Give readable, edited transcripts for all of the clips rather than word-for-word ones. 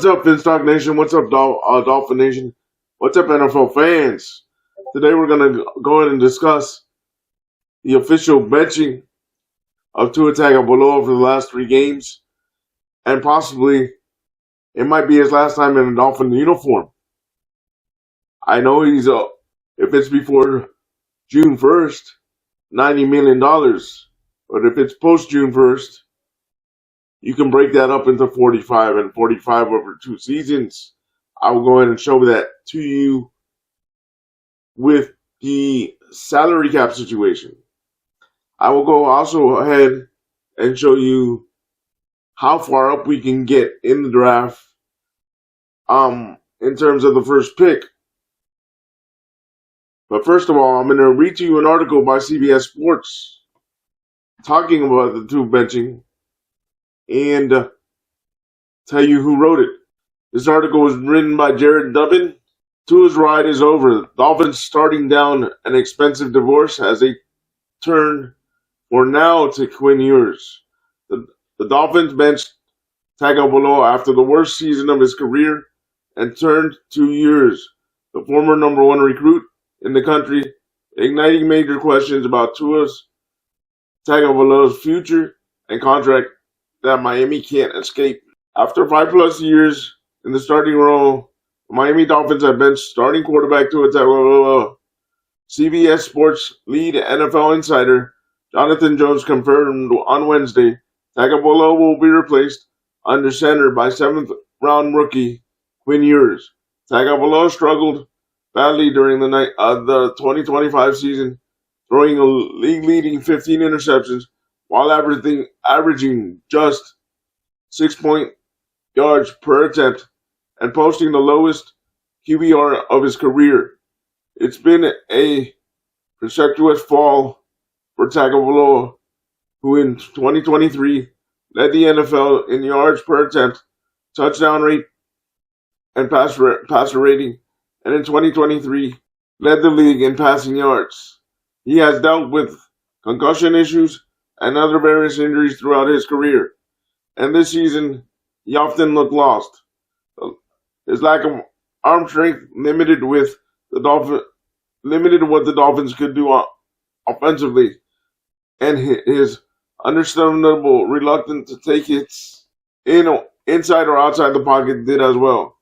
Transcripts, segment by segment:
What's up, PhinsTalk Nation? What's up, Dolphin Nation? What's up, NFL fans? Today we're going to go ahead and discuss the official benching of Tua Tagovailoa over the last 3 games, and possibly it might be his last time in a Dolphin uniform. I know he's if it's before June 1st, $90 million, but if it's post June 1st, you can break that up into 45 and 45 over 2 seasons. I will go ahead and show that to you with the salary cap situation. I will go also ahead and show you how far up we can get in the draft in terms of the first pick. But first of all, I'm going to read to you an article by CBS Sports talking about the Tua benching and tell you who wrote it. This article was written by Jared Dubin. Tua's ride is over. Dolphins starting down an expensive divorce as they turn for now to Quinn Ewers. The Dolphins benched Tagovailoa after the worst season of his career and turned to Ewers, the former number 1 recruit in the country, igniting major questions about Tagovailoa's future and contract that Miami can't escape. After 5+ years in the starting role, the Miami Dolphins have benched starting quarterback Tua Tagovailoa. CBS Sports lead NFL insider Jonathan Jones confirmed on Wednesday Tagovailoa will be replaced under center by 7th-round rookie Quinn Ewers. Tagovailoa struggled badly during the 2025 season, throwing a league-leading 15 interceptions while averaging just 6 yards per attempt and posting the lowest QBR of his career. It's been a precipitous fall for Tagovailoa, who in 2023 led the NFL in yards per attempt, touchdown rate, and passer rating, and in 2023 led the league in passing yards. He has dealt with concussion issues and other various injuries throughout his career, and this season he often looked lost. His lack of arm strength limited what the Dolphins could do offensively, and his understandable reluctance to take hits inside or outside the pocket did as well.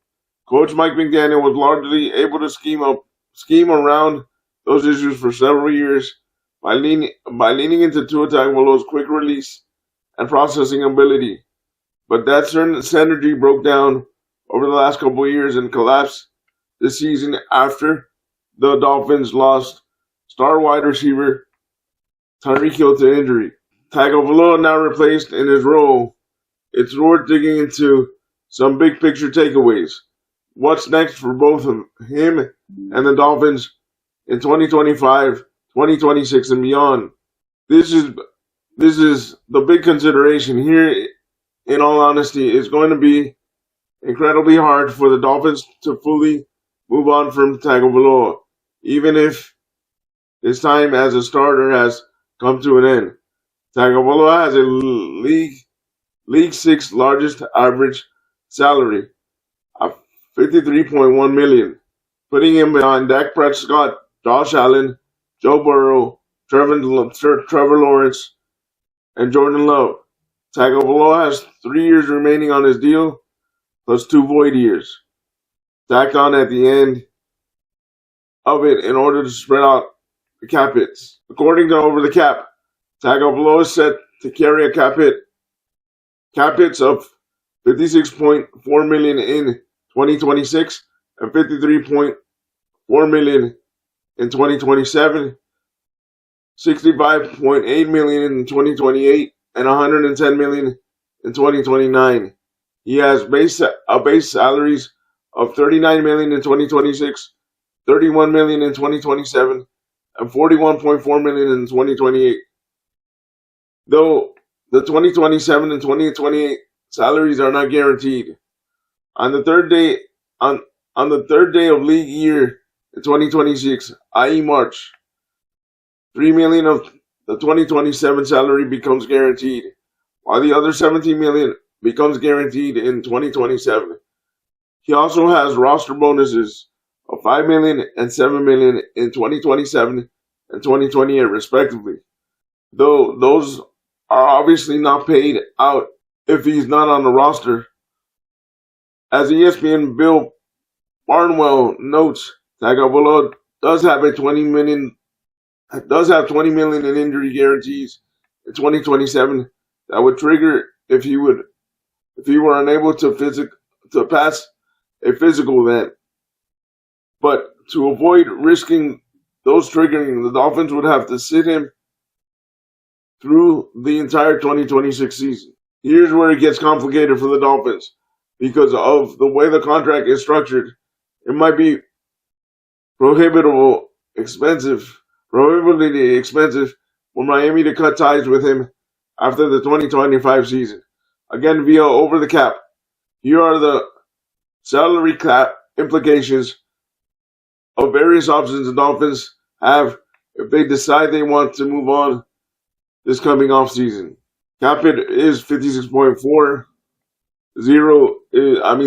Coach Mike McDaniel was largely able to scheme around those issues for several years by leaning into Tua Tagovailoa's quick release and processing ability. But that synergy broke down over the last couple of years and collapsed this season after the Dolphins lost star wide receiver Tyreek Hill to injury. Tagovailoa now replaced in his role. It's worth digging into some big picture takeaways. What's next for both of him and the Dolphins in 2025, 2026, and beyond? This is the big consideration here. In all honesty, it's going to be incredibly hard for the Dolphins to fully move on from Tagovailoa, even if his time as a starter has come to an end. Tagovailoa has a league 6th largest average salary of $53.1 million, putting him behind Dak Prescott, Josh Allen, Joe Burrow, Trevor Lawrence, and Jordan Love. Tagovailoa has 3 years remaining on his deal, plus 2 void years, tacked on at the end of it in order to spread out the cap hits. According to Over the Cap, Tagovailoa is set to carry a cap hits of $56.4 million in 2026 and $53.4 million in 2027, $65.8 million in 2028, and $110 million in 2029. He has base salaries of $39 million in 2026, $31 million in 2027, and $41.4 million in 2028. Though the 2027 and 2028 salaries are not guaranteed. On the third day of league year in 2026, i.e. March, $3 million of the 2027 salary becomes guaranteed, while the other $17 million becomes guaranteed in 2027. He also has roster bonuses of $5 million and $7 million in 2027 and 2028, respectively. Though those are obviously not paid out if he's not on the roster. As ESPN Bill Barnwell notes, Tagovailoa does have $20 million in injury guarantees in 2027 that would trigger if he were unable to pass a physical event. But to avoid risking those triggering, the Dolphins would have to sit him through the entire 2026 season. Here's where it gets complicated for the Dolphins. Because of the way the contract is structured, it might be prohibitively expensive for Miami to cut ties with him after the 2025 season. Again, via over the cap. Here are the salary cap implications of various options the Dolphins have if they decide they want to move on this coming offseason. Cap hit is 56.4.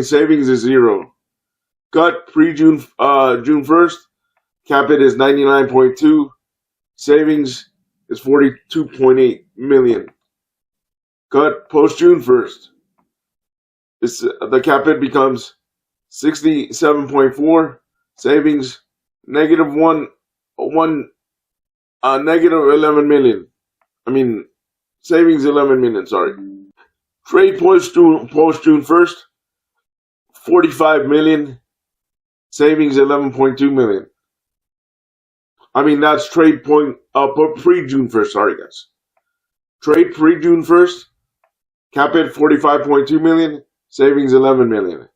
Savings is zero. Cut pre-June June 1st. Cap hit is 99.2. Savings is 42.8 million. Cut post June 1st. The cap hit becomes 67.4. Savings negative 11 million. Savings 11 million. Sorry. Trade post June 1st, 45 million. Savings 11.2 million. That's trade pre-June 1st. Sorry, guys. Trade pre-June 1st. Cap hit 45.2 million. Savings 11 million.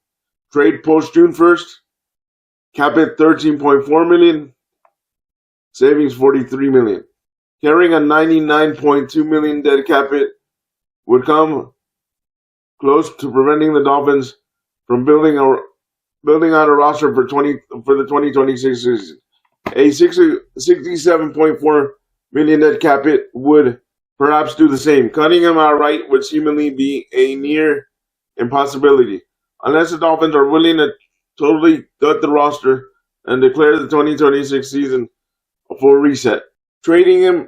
Trade post June 1st. Cap hit 13.4 million. Savings 43 million. Carrying a 99.2 million dead cap hit would come close to preventing the Dolphins from building out a roster for the 2026 season. A 67.4 million net cap hit would perhaps do the same. Cutting him outright would seemingly be a near impossibility, unless the Dolphins are willing to totally gut the roster and declare the 2026 season a full reset. Trading him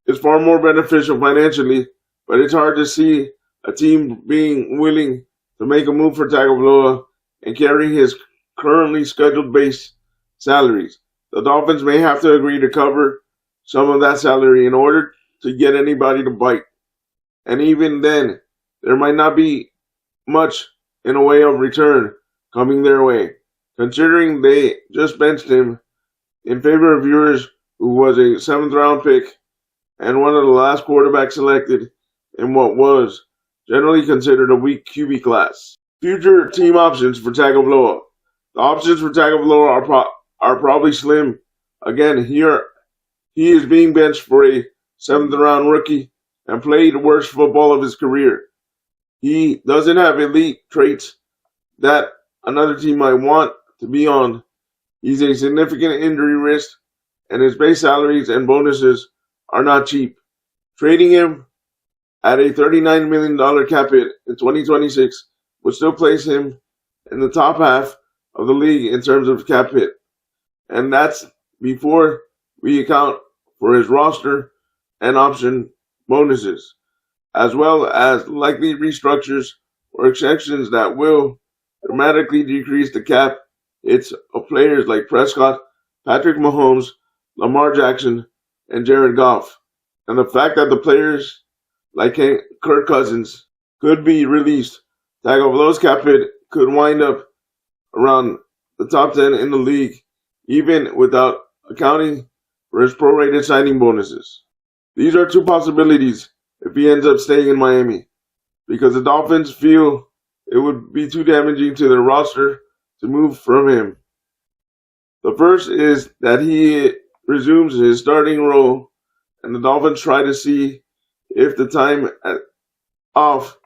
is far more beneficial financially, but it's hard to see a team being willing to make a move for Tagovailoa and carry his currently scheduled base salaries. The Dolphins may have to agree to cover some of that salary in order to get anybody to bite. And even then, there might not be much in a way of return coming their way, considering they just benched him in favor of yours, who was a 7th-round pick and one of the last quarterbacks selected in what was generally considered a weak QB class. Future team options for Tagovailoa. The options for Tagovailoa are probably slim. Again, here he is being benched for a 7th-round rookie and played the worst football of his career. He doesn't have elite traits that another team might want to be on. He's a significant injury risk, and his base salaries and bonuses are not cheap. Trading him at a $39 million cap hit in 2026 would still place him in the top half of the league in terms of cap hit. And that's before we account for his roster and option bonuses, as well as likely restructures or extensions that will dramatically decrease the cap hits of players like Prescott, Patrick Mahomes, Lamar Jackson, and Jared Goff. And the fact that the players like Kirk Cousins could be released, Tagovailoa's cap hit could wind up around the top 10 in the league, even without accounting for his prorated signing bonuses. These are two possibilities if he ends up staying in Miami, because the Dolphins feel it would be too damaging to their roster to move from him. The first is that he resumes his starting role, and the Dolphins try to see if the time off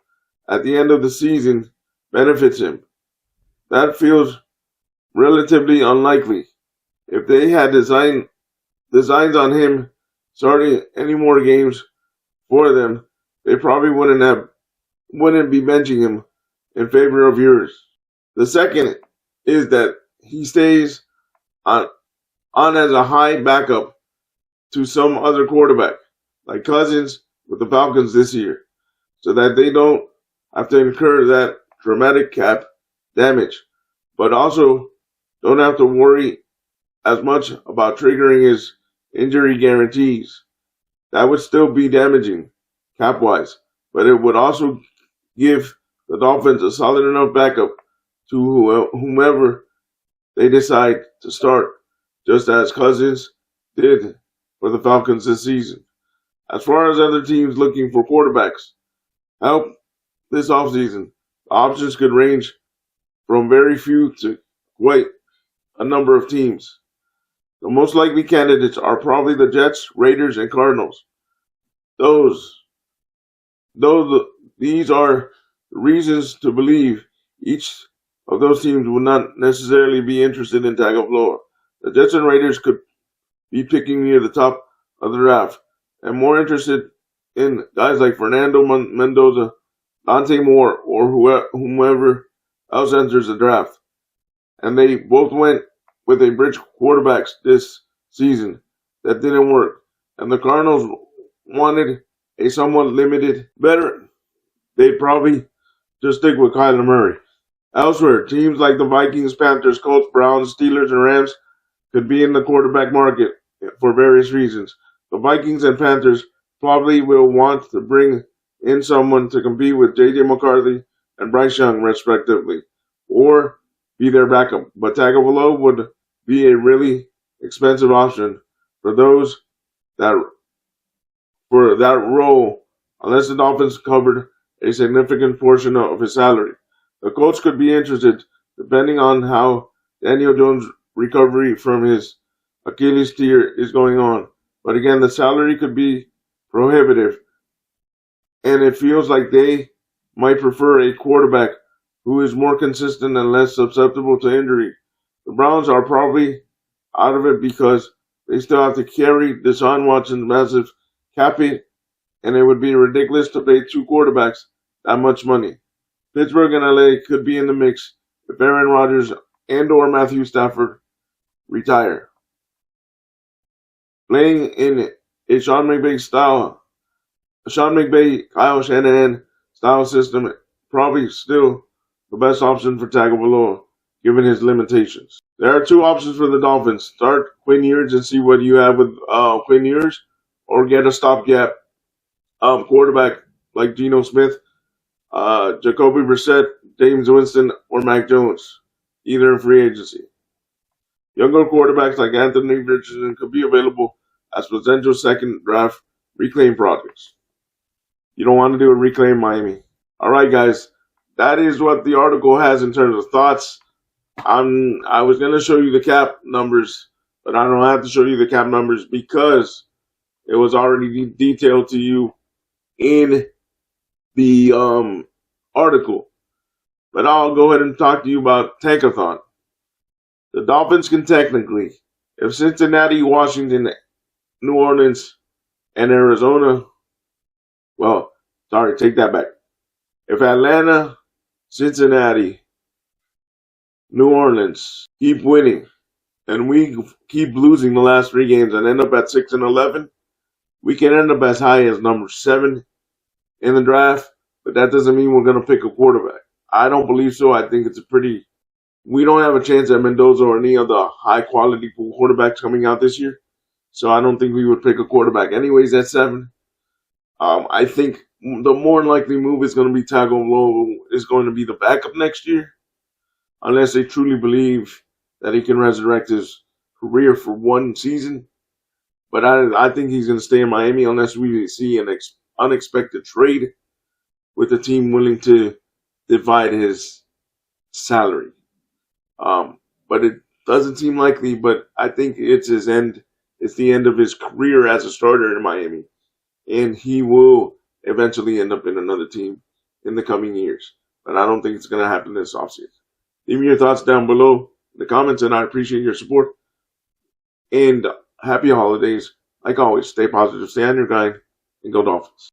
at the end of the season benefits him. That feels relatively unlikely. If they had designs on him starting any more games for them, they probably wouldn't be benching him in favor of yours. The second is that he stays on as a high backup to some other quarterback, like Cousins with the Falcons this year, so that they don't have to incur that dramatic cap damage, but also don't have to worry as much about triggering his injury guarantees. That would still be damaging cap wise, but it would also give the Dolphins a solid enough backup to whomever they decide to start, just as Cousins did for the Falcons this season. As far as other teams looking for quarterbacks, help this offseason, the options could range from very few to quite a number of teams. The most likely candidates are probably the Jets, Raiders, and Cardinals. These are reasons to believe each of those teams would not necessarily be interested in Tagovailoa. The Jets and Raiders could be picking near the top of the draft and more interested in guys like Fernando Mendoza, Dante Moore, or whomever else enters the draft. And they both went with a bridge quarterbacks this season that didn't work. And the Cardinals wanted a somewhat limited veteran. They'd probably just stick with Kyler Murray. Elsewhere, teams like the Vikings, Panthers, Colts, Browns, Steelers, and Rams could be in the quarterback market for various reasons. The Vikings and Panthers probably will want to bring in someone to compete with J.J. McCarthy and Bryce Young, respectively, or be their backup. But Tagovailoa would be a really expensive option for that role, unless the Dolphins covered a significant portion of his salary. The Colts could be interested, depending on how Daniel Jones' recovery from his Achilles tear is going on. But again, the salary could be prohibitive, and it feels like they might prefer a quarterback who is more consistent and less susceptible to injury. The Browns are probably out of it because they still have to carry Deshaun Watson's massive cap hit, and it would be ridiculous to pay two quarterbacks that much money. Pittsburgh and LA could be in the mix if Aaron Rodgers and or Matthew Stafford retire. Playing in a Sean McVay, Kyle Shanahan style system, probably still the best option for Tagovailoa, given his limitations. There are two options for the Dolphins. Start Quinn Ewers and see what you have with Quinn Ewers, or get a stopgap quarterback like Geno Smith, Jacoby Brissett, James Winston, or Mac Jones, either in free agency. Younger quarterbacks like Anthony Richardson could be available as potential second draft reclaim projects. You don't want to do a reclaim Miami. All right, guys, that is what the article has in terms of thoughts. I was going to show you the cap numbers, but I don't have to show you the cap numbers because it was already detailed to you in the article. But I'll go ahead and talk to you about Tankathon. The Dolphins can technically, if Cincinnati, Washington, New Orleans, and Arizona, take that back. If Atlanta, Cincinnati, New Orleans keep winning, and we keep losing the last three games and end up at 6-11, we can end up as high as number 7 in the draft, but that doesn't mean we're going to pick a quarterback. I don't believe so. I think we don't have a chance at Mendoza or any of the high-quality quarterbacks coming out this year, so I don't think we would pick a quarterback anyways at 7. I think the more likely move is going to be Tagovailoa is going to be the backup next year, unless they truly believe that he can resurrect his career for one season. But I think he's going to stay in Miami unless we see an unexpected trade with a team willing to divide his salary. But it doesn't seem likely, but I think it's his end. It's the end of his career as a starter in Miami. And he will eventually end up in another team in the coming years. But I don't think it's going to happen this offseason. Leave me your thoughts down below in the comments, and I appreciate your support. And happy holidays. Like always, stay positive, stay on your grind, and go Dolphins.